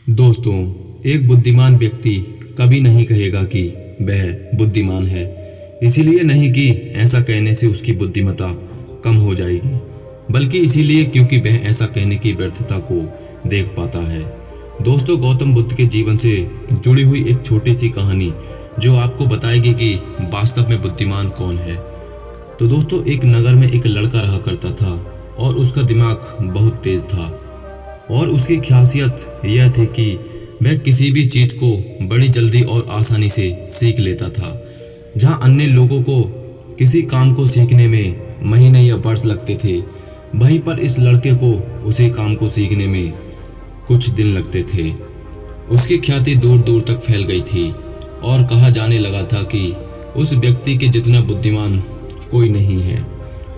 दोस्तों, एक बुद्धिमान व्यक्ति कभी नहीं कहेगा कि वह बुद्धिमान है। इसीलिए नहीं कि ऐसा कहने से उसकी बुद्धिमत्ता कम हो जाएगी, बल्कि इसीलिए क्योंकि वह ऐसा कहने की व्यर्थता को देख पाता है। दोस्तों, गौतम बुद्ध के जीवन से जुड़ी हुई एक छोटी सी कहानी जो आपको बताएगी कि वास्तव में बुद्धिमान कौन है। तो दोस्तों, एक नगर में एक लड़का रहा करता था और उसका दिमाग बहुत तेज था और उसकी खासियत यह थी कि वह किसी भी चीज़ को बड़ी जल्दी और आसानी से सीख लेता था। जहां अन्य लोगों को किसी काम को सीखने में महीने या वर्ष लगते थे, वहीं पर इस लड़के को उसी काम को सीखने में कुछ दिन लगते थे। उसकी ख्याति दूर दूर तक फैल गई थी और कहा जाने लगा था कि उस व्यक्ति के जितना बुद्धिमान कोई नहीं है।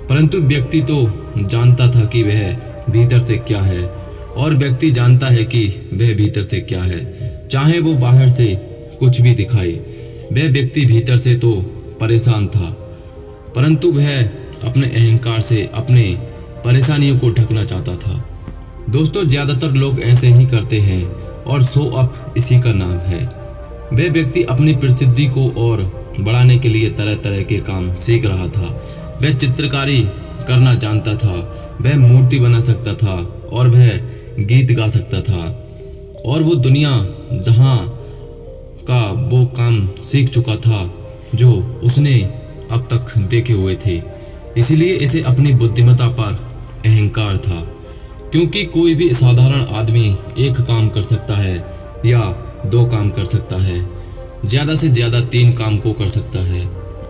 परंतु व्यक्ति तो जानता था कि वह भीतर से क्या है और व्यक्ति जानता है कि वह भीतर से क्या है, चाहे वो बाहर से कुछ भी दिखाए। वह व्यक्ति भीतर से तो परेशान था, परंतु वह अपने अहंकार से अपने परेशानियों को ढकना चाहता था। दोस्तों, ज़्यादातर लोग ऐसे ही करते हैं और शो अप इसी का नाम है। वह व्यक्ति अपनी प्रसिद्धि को और बढ़ाने के लिए तरह तरह के काम सीख रहा था। वह चित्रकारी करना जानता था, वह मूर्ति बना सकता था और वह गीत गा सकता था और वो दुनिया जहां का वो काम सीख चुका था जो उसने अब तक देखे हुए थे। इसलिए इसे अपनी बुद्धिमत्ता पर अहंकार था, क्योंकि कोई भी साधारण आदमी एक काम कर सकता है या दो काम कर सकता है, ज़्यादा से ज़्यादा 3 काम को कर सकता है,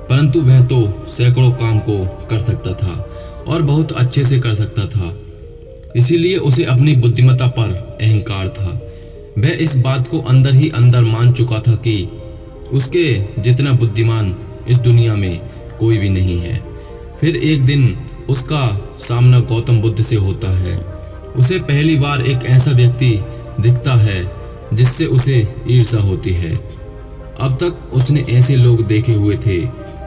परंतु वह तो सैकड़ों काम को कर सकता था और बहुत अच्छे से कर सकता था। इसीलिए उसे अपनी बुद्धिमत्ता पर अहंकार था। वह इस बात को अंदर ही अंदर मान चुका था कि उसके जितना बुद्धिमान इस दुनिया में कोई भी नहीं है। फिर एक दिन उसका सामना गौतम बुद्ध से होता है। उसे पहली बार एक ऐसा व्यक्ति दिखता है जिससे उसे ईर्ष्या होती है। अब तक उसने ऐसे लोग देखे हुए थे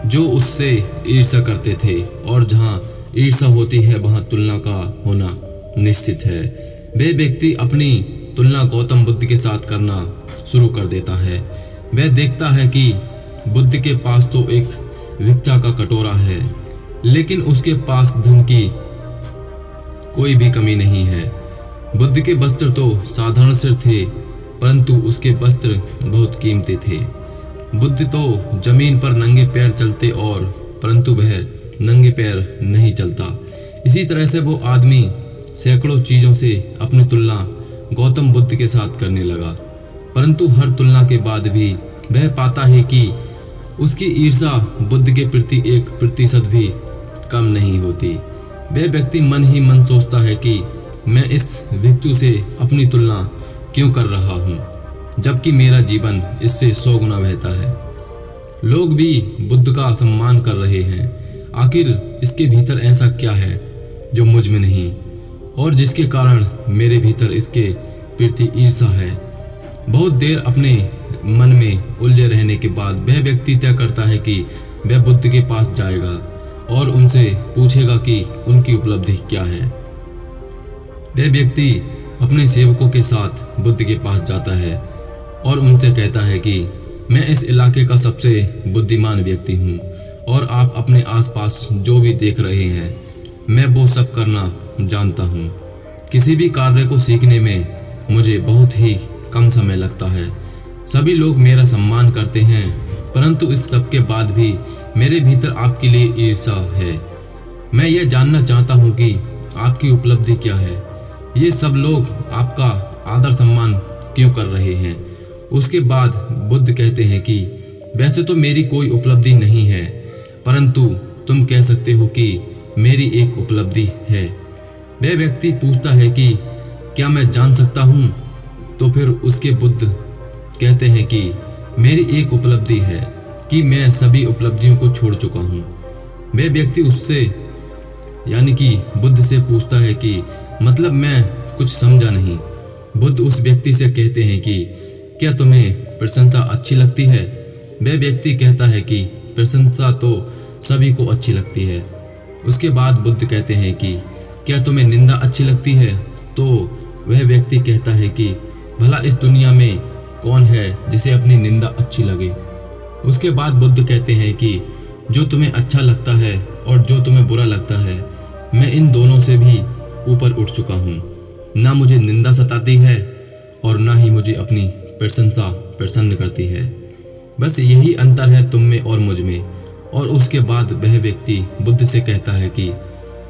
जो उससे ईर्ष्या करते थे और जहाँ ईर्ष्या होती है वहाँ तुलना का होना निश्चित है। वह व्यक्ति अपनी तुलना गौतम बुद्ध के साथ करना शुरू कर देता है। वह देखता है कि बुद्ध के पास तो एक भिक्षा का कटोरा है, लेकिन उसके पास धन की कोई भी कमी नहीं है। बुद्ध के वस्त्र तो साधारण से थे, परंतु उसके वस्त्र बहुत कीमती थे। बुद्ध तो जमीन पर नंगे पैर चलते और परंतु वह नंगे पैर नहीं चलता। इसी तरह से वो आदमी सैकड़ों चीज़ों से अपनी तुलना गौतम बुद्ध के साथ करने लगा, परंतु हर तुलना के बाद भी वह पाता है कि उसकी ईर्ष्या बुद्ध के प्रति 1% भी कम नहीं होती। वह व्यक्ति मन ही मन सोचता है कि मैं इस भिक्षु से अपनी तुलना क्यों कर रहा हूँ, जबकि मेरा जीवन इससे 100 गुना बेहतर है। लोग भी बुद्ध का सम्मान कर रहे हैं। आखिर इसके भीतर ऐसा क्या है जो मुझ में नहीं और जिसके कारण मेरे भीतर इसके प्रति ईर्ष्या है। बहुत देर अपने मन में उलझे रहने के बाद वह व्यक्ति तय करता है कि वह बुद्ध के पास जाएगा और उनसे पूछेगा कि उनकी उपलब्धि क्या है। वह व्यक्ति अपने सेवकों के साथ बुद्ध के पास जाता है और उनसे कहता है कि मैं इस इलाके का सबसे बुद्धिमान व्यक्ति हूँ और आप अपने आसपास जो भी देख रहे हैं मैं वो सब करना जानता हूँ। किसी भी कार्य को सीखने में मुझे बहुत ही कम समय लगता है। सभी लोग मेरा सम्मान करते हैं, परंतु इस सब के बाद भी मेरे भीतर आपके लिए ईर्ष्या है। मैं यह जानना चाहता हूँ कि आपकी उपलब्धि क्या है। ये सब लोग आपका आदर सम्मान क्यों कर रहे हैं। उसके बाद बुद्ध कहते हैं कि वैसे तो मेरी कोई उपलब्धि नहीं है, परंतु तुम कह सकते हो कि मेरी एक उपलब्धि है। वह व्यक्ति पूछता है कि क्या मैं जान सकता हूँ? तो फिर उसके बुद्ध कहते हैं कि मेरी एक उपलब्धि है कि मैं सभी उपलब्धियों को छोड़ चुका हूँ। वह व्यक्ति उससे यानी कि बुद्ध से पूछता है कि मतलब मैं कुछ समझा नहीं। बुद्ध उस व्यक्ति से कहते हैं कि क्या तुम्हें प्रशंसा अच्छी लगती है? वह व्यक्ति कहता है कि प्रशंसा तो सभी को अच्छी लगती है। उसके बाद बुद्ध कहते हैं कि क्या तुम्हें निंदा अच्छी लगती है? तो वह व्यक्ति कहता है कि भला इस दुनिया में कौन है जिसे अपनी निंदा अच्छी लगे। उसके बाद बुद्ध कहते हैं कि जो तुम्हें अच्छा लगता है और जो तुम्हें बुरा लगता है, मैं इन दोनों से भी ऊपर उठ चुका हूँ। ना मुझे निंदा सताती है और ना ही मुझे अपनी प्रशंसा प्रसन्न करती है। बस यही अंतर है तुम में और मुझ में। और उसके बाद वह व्यक्ति बुद्ध से कहता है कि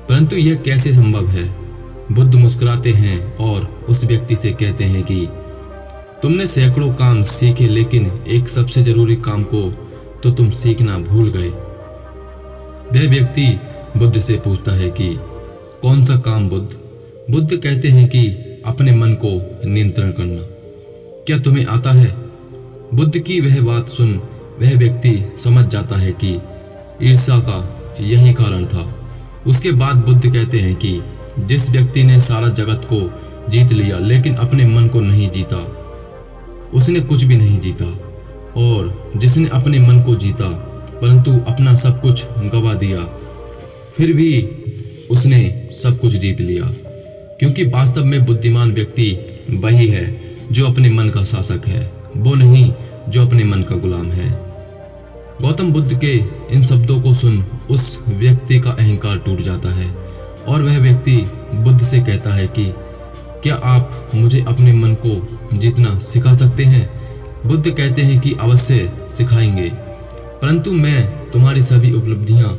परंतु यह कैसे संभव है। बुद्ध मुस्कुराते हैं और उस व्यक्ति से कहते हैं कि तुमने सैकड़ों काम सीखे, लेकिन एक सबसे जरूरी काम को तो तुम सीखना भूल गए। वह व्यक्ति बुद्ध से पूछता है कि कौन सा काम बुद्ध? बुद्ध कहते हैं कि अपने मन को नियंत्रण करना। क्या तुम्हें आता है? बुद्ध की वह बात सुन वह व्यक्ति समझ जाता है कि ईर्ष्या का यही कारण था। उसके बाद बुद्ध कहते हैं कि जिस व्यक्ति ने सारा जगत को जीत लिया लेकिन अपने मन को नहीं जीता, उसने कुछ भी नहीं जीता। और जिसने अपने मन को जीता परंतु अपना सब कुछ गंवा दिया, फिर भी उसने सब कुछ जीत लिया। क्योंकि वास्तव में बुद्धिमान व्यक्ति वही है जो अपने मन का शासक है, वो नहीं जो अपने मन का गुलाम है। गौतम बुद्ध के इन शब्दों को सुन उस व्यक्ति का अहंकार टूट जाता है और वह व्यक्ति बुद्ध से कहता है कि क्या आप मुझे अपने मन को जीतना सिखा सकते हैं? बुद्ध कहते हैं कि अवश्य सिखाएंगे, परंतु मैं तुम्हारी सभी उपलब्धियां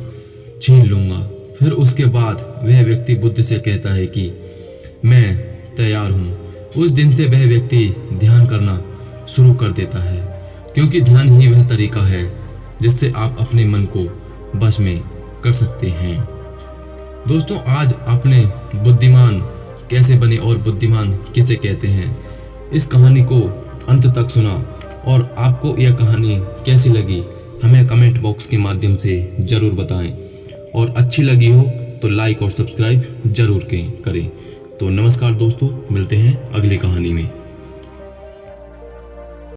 छीन लूंगा। फिर उसके बाद वह व्यक्ति बुद्ध से कहता है कि मैं तैयार हूँ। उस दिन से वह व्यक्ति ध्यान करना शुरू कर देता है, क्योंकि ध्यान ही वह तरीका है जिससे आप अपने मन को बस में कर सकते हैं। दोस्तों, आज आपने बुद्धिमान कैसे बने और बुद्धिमान किसे कहते हैं, इस कहानी को अंत तक सुना और आपको यह कहानी कैसी लगी हमें कमेंट बॉक्स के माध्यम से ज़रूर बताएं। और अच्छी लगी हो तो लाइक और सब्सक्राइब जरूर करें। तो नमस्कार दोस्तों, मिलते हैं अगली कहानी में।